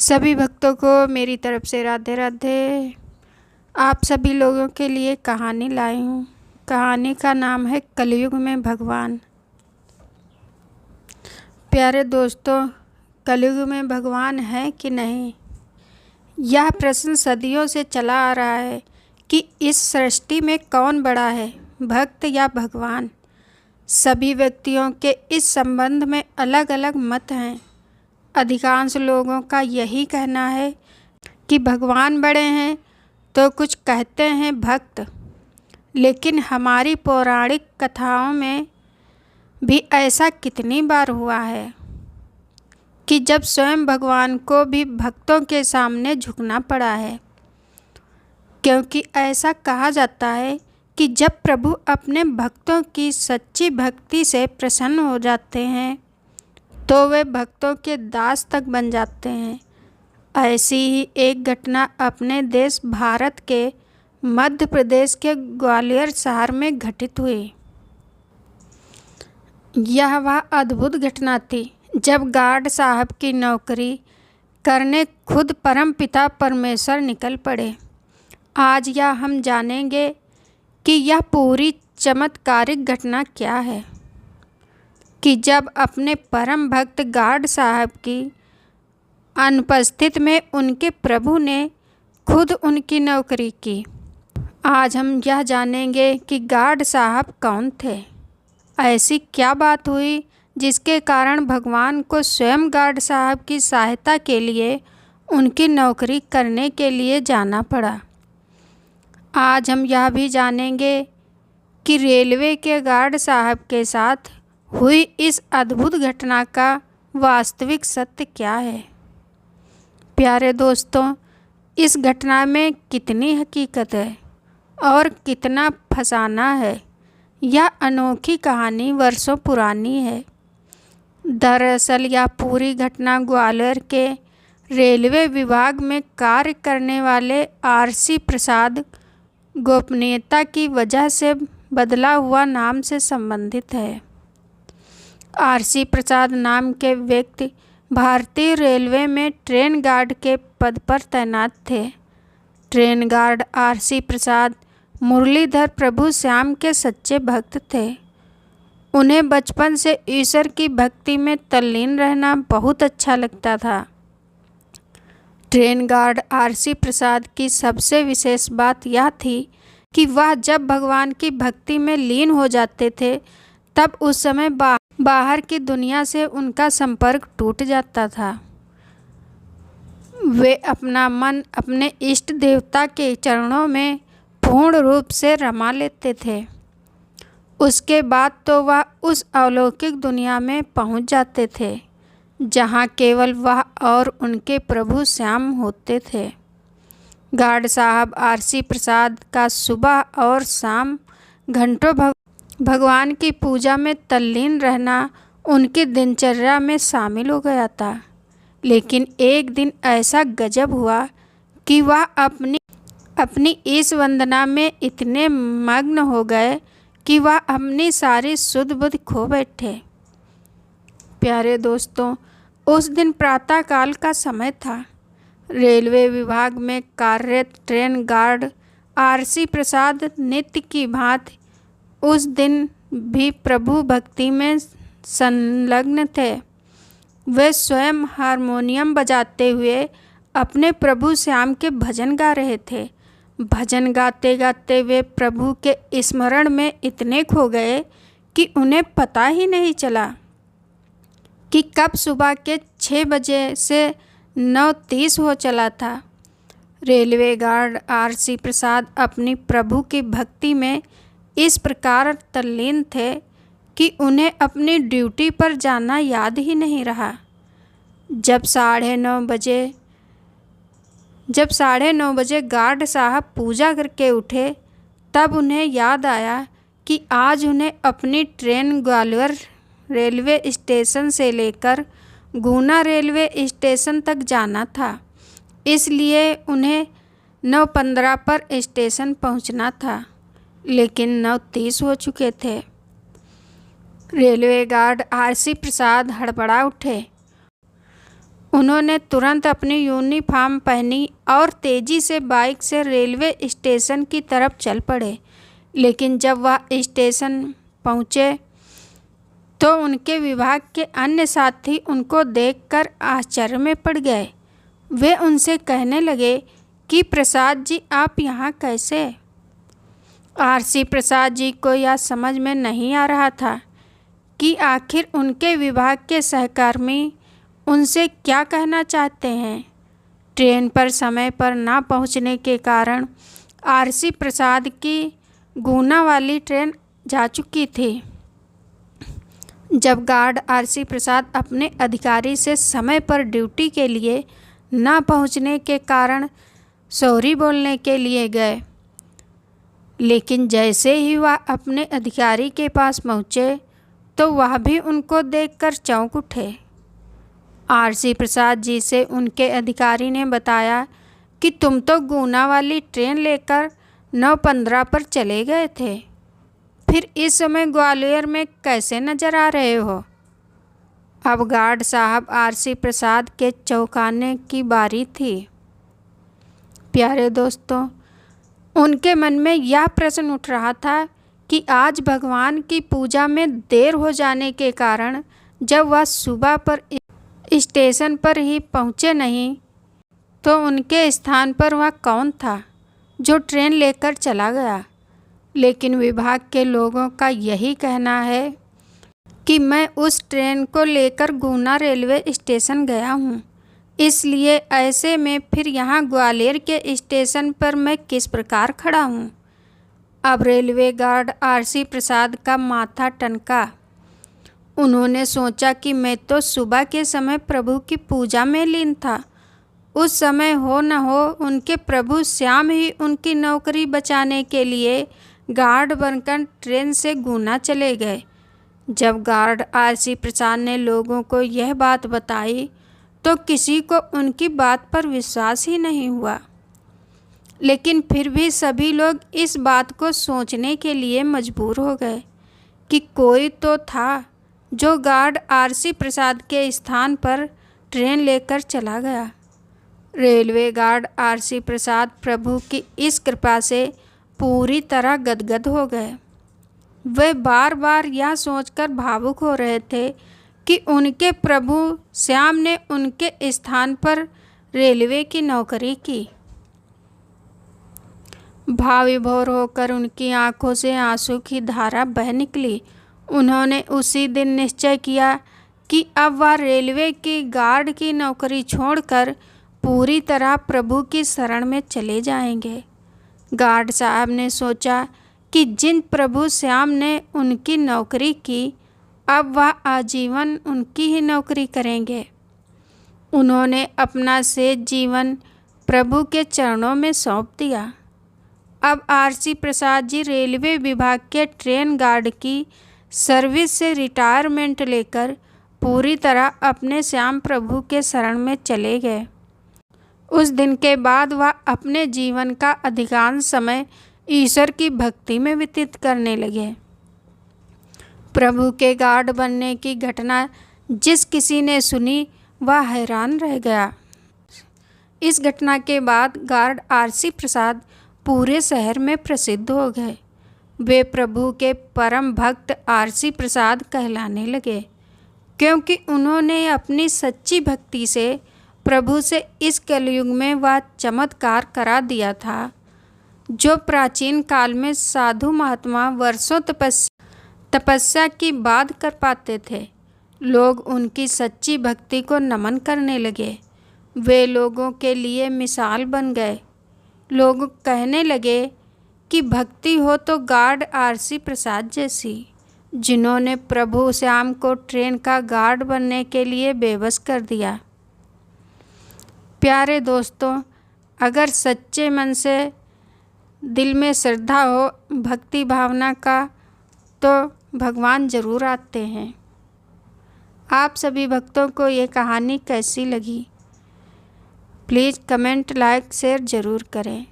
सभी भक्तों को मेरी तरफ से राधे राधे। आप सभी लोगों के लिए कहानी लाई हूँ। कहानी का नाम है कलयुग में भगवान। प्यारे दोस्तों, कलयुग में भगवान है कि नहीं, यह प्रश्न सदियों से चला आ रहा है कि इस सृष्टि में कौन बड़ा है, भक्त या भगवान। सभी व्यक्तियों के इस संबंध में अलग अलग मत हैं। अधिकांश लोगों का यही कहना है कि भगवान बड़े हैं तो कुछ कहते हैं भक्त। लेकिन हमारी पौराणिक कथाओं में भी ऐसा कितनी बार हुआ है कि जब स्वयं भगवान को भी भक्तों के सामने झुकना पड़ा है। क्योंकि ऐसा कहा जाता है कि जब प्रभु अपने भक्तों की सच्ची भक्ति से प्रसन्न हो जाते हैं तो वे भक्तों के दास तक बन जाते हैं। ऐसी ही एक घटना अपने देश भारत के मध्य प्रदेश के ग्वालियर शहर में घटित हुई। यह वह अद्भुत घटना थी जब गार्ड साहब की नौकरी करने खुद परमपिता परमेश्वर निकल पड़े। आज यह हम जानेंगे कि यह पूरी चमत्कारिक घटना क्या है कि जब अपने परम भक्त गार्ड साहब की अनुपस्थित में उनके प्रभु ने खुद उनकी नौकरी की। आज हम यह जानेंगे कि गार्ड साहब कौन थे। ऐसी क्या बात हुई जिसके कारण भगवान को स्वयं गार्ड साहब की सहायता के लिए उनकी नौकरी करने के लिए जाना पड़ा। आज हम यह भी जानेंगे कि रेलवे के गार्ड साहब के साथ हुई इस अद्भुत घटना का वास्तविक सत्य क्या है। प्यारे दोस्तों, इस घटना में कितनी हकीकत है और कितना फसाना है। यह अनोखी कहानी वर्षों पुरानी है। दरअसल यह पूरी घटना ग्वालियर के रेलवे विभाग में कार्य करने वाले आरसी प्रसाद गोपनीयता की वजह से बदला हुआ नाम से संबंधित है। आरसी प्रसाद नाम के व्यक्ति भारतीय रेलवे में ट्रेन गार्ड के पद पर तैनात थे। ट्रेन गार्ड आरसी प्रसाद मुरलीधर प्रभु श्याम के सच्चे भक्त थे। उन्हें बचपन से ईश्वर की भक्ति में तल्लीन रहना बहुत अच्छा लगता था। ट्रेन गार्ड आरसी प्रसाद की सबसे विशेष बात यह थी कि वह जब भगवान की भक्ति में लीन हो जाते थे तब उस समय बाहर की दुनिया से उनका संपर्क टूट जाता था। वे अपना मन अपने इष्ट देवता के चरणों में पूर्ण रूप से रमा लेते थे। उसके बाद तो वह उस अलौकिक दुनिया में पहुंच जाते थे जहां केवल वह और उनके प्रभु श्याम होते थे। गार्ड साहब आरसी प्रसाद का सुबह और शाम घंटों भगवान की पूजा में तल्लीन रहना उनकी दिनचर्या में शामिल हो गया था। लेकिन एक दिन ऐसा गजब हुआ कि वह अपनी इस वंदना में इतने मग्न हो गए कि वह अपनी सारी सुध बुध खो बैठे। प्यारे दोस्तों, उस दिन प्रातःकाल का समय था। रेलवे विभाग में कार्यरत ट्रेन गार्ड आरसी प्रसाद नित्य की भांति उस दिन भी प्रभु भक्ति में संलग्न थे। वे स्वयं हारमोनियम बजाते हुए अपने प्रभु श्याम के भजन गा रहे थे। भजन गाते गाते वे प्रभु के स्मरण में इतने खो गए कि उन्हें पता ही नहीं चला कि कब सुबह के 6 बजे से 9:30 हो चला था। रेलवे गार्ड आरसी प्रसाद अपनी प्रभु की भक्ति में इस प्रकार तल्लीन थे कि उन्हें अपनी ड्यूटी पर जाना याद ही नहीं रहा। जब 9:30 बजे गार्ड साहब पूजा करके उठे तब उन्हें याद आया कि आज उन्हें अपनी ट्रेन ग्वालियर रेलवे स्टेशन से लेकर गुना रेलवे स्टेशन तक जाना था। इसलिए उन्हें 9:15 पर स्टेशन पहुंचना था, लेकिन 9:30 हो चुके थे। रेलवे गार्ड आरसी प्रसाद हड़बड़ा उठे। उन्होंने तुरंत अपनी यूनिफॉर्म पहनी और तेज़ी से बाइक से रेलवे स्टेशन की तरफ चल पड़े। लेकिन जब वह स्टेशन पहुँचे तो उनके विभाग के अन्य साथी उनको देखकर आश्चर्य में पड़ गए। वे उनसे कहने लगे कि प्रसाद जी, आप यहाँ कैसे? आरसी प्रसाद जी को यह समझ में नहीं आ रहा था कि आखिर उनके विभाग के सहकर्मी उनसे क्या कहना चाहते हैं। ट्रेन पर समय पर ना पहुंचने के कारण आरसी प्रसाद की गुना वाली ट्रेन जा चुकी थी। जब गार्ड आरसी प्रसाद अपने अधिकारी से समय पर ड्यूटी के लिए ना पहुंचने के कारण सॉरी बोलने के लिए गए, लेकिन जैसे ही वह अपने अधिकारी के पास पहुँचे तो वह भी उनको देखकर चौंक उठे। आरसी प्रसाद जी से उनके अधिकारी ने बताया कि तुम तो गुना वाली ट्रेन लेकर 9:15 पर चले गए थे, फिर इस समय ग्वालियर में कैसे नज़र आ रहे हो? अब गार्ड साहब आरसी प्रसाद के चौंकाने की बारी थी। प्यारे दोस्तों, उनके मन में यह प्रश्न उठ रहा था कि आज भगवान की पूजा में देर हो जाने के कारण जब वह सुबह पर स्टेशन पर ही पहुँचे नहीं तो उनके स्थान पर वह कौन था जो ट्रेन लेकर चला गया। लेकिन विभाग के लोगों का यही कहना है कि मैं उस ट्रेन को लेकर गुना रेलवे स्टेशन गया हूँ, इसलिए ऐसे में फिर यहाँ ग्वालियर के स्टेशन पर मैं किस प्रकार खड़ा हूँ। अब रेलवे गार्ड आरसी प्रसाद का माथा टनका। उन्होंने सोचा कि मैं तो सुबह के समय प्रभु की पूजा में लीन था। उस समय हो न हो उनके प्रभु श्याम ही उनकी नौकरी बचाने के लिए गार्ड बनकर ट्रेन से गुना चले गए। जब गार्ड आरसी प्रसाद ने लोगों को यह बात बताई तो किसी को उनकी बात पर विश्वास ही नहीं हुआ, लेकिन फिर भी सभी लोग इस बात को सोचने के लिए मजबूर हो गए कि कोई तो था जो गार्ड आरसी प्रसाद के स्थान पर ट्रेन लेकर चला गया। रेलवे गार्ड आरसी प्रसाद प्रभु की इस कृपा से पूरी तरह गदगद हो गए। वे बार बार यह सोचकर भावुक हो रहे थे कि उनके प्रभु श्याम ने उनके स्थान पर रेलवे की नौकरी की। भाव विभोर होकर उनकी आंखों से आंसू की धारा बह निकली। उन्होंने उसी दिन निश्चय किया कि अब वह रेलवे की गार्ड की नौकरी छोड़कर पूरी तरह प्रभु की शरण में चले जाएंगे। गार्ड साहब ने सोचा कि जिन प्रभु श्याम ने उनकी नौकरी की, अब वह आजीवन उनकी ही नौकरी करेंगे। उन्होंने अपना शेष जीवन प्रभु के चरणों में सौंप दिया। अब आरसी प्रसाद जी रेलवे विभाग के ट्रेन गार्ड की सर्विस से रिटायरमेंट लेकर पूरी तरह अपने श्याम प्रभु के शरण में चले गए। उस दिन के बाद वह अपने जीवन का अधिकांश समय ईश्वर की भक्ति में व्यतीत करने लगे। प्रभु के गार्ड बनने की घटना जिस किसी ने सुनी वह हैरान रह गया। इस घटना के बाद गार्ड आरसी प्रसाद पूरे शहर में प्रसिद्ध हो गए। वे प्रभु के परम भक्त आरसी प्रसाद कहलाने लगे, क्योंकि उन्होंने अपनी सच्ची भक्ति से प्रभु से इस कलयुग में वह चमत्कार करा दिया था जो प्राचीन काल में साधु महात्मा वर्षों तपस्या की बात कर पाते थे। लोग उनकी सच्ची भक्ति को नमन करने लगे। वे लोगों के लिए मिसाल बन गए। लोग कहने लगे कि भक्ति हो तो गार्ड आरसी प्रसाद जैसी, जिन्होंने प्रभु श्याम को ट्रेन का गार्ड बनने के लिए बेबस कर दिया। प्यारे दोस्तों, अगर सच्चे मन से दिल में श्रद्धा हो भक्ति भावना का, तो भगवान ज़रूर आते हैं। आप सभी भक्तों को ये कहानी कैसी लगी? प्लीज़ कमेंट, लाइक, शेयर ज़रूर करें।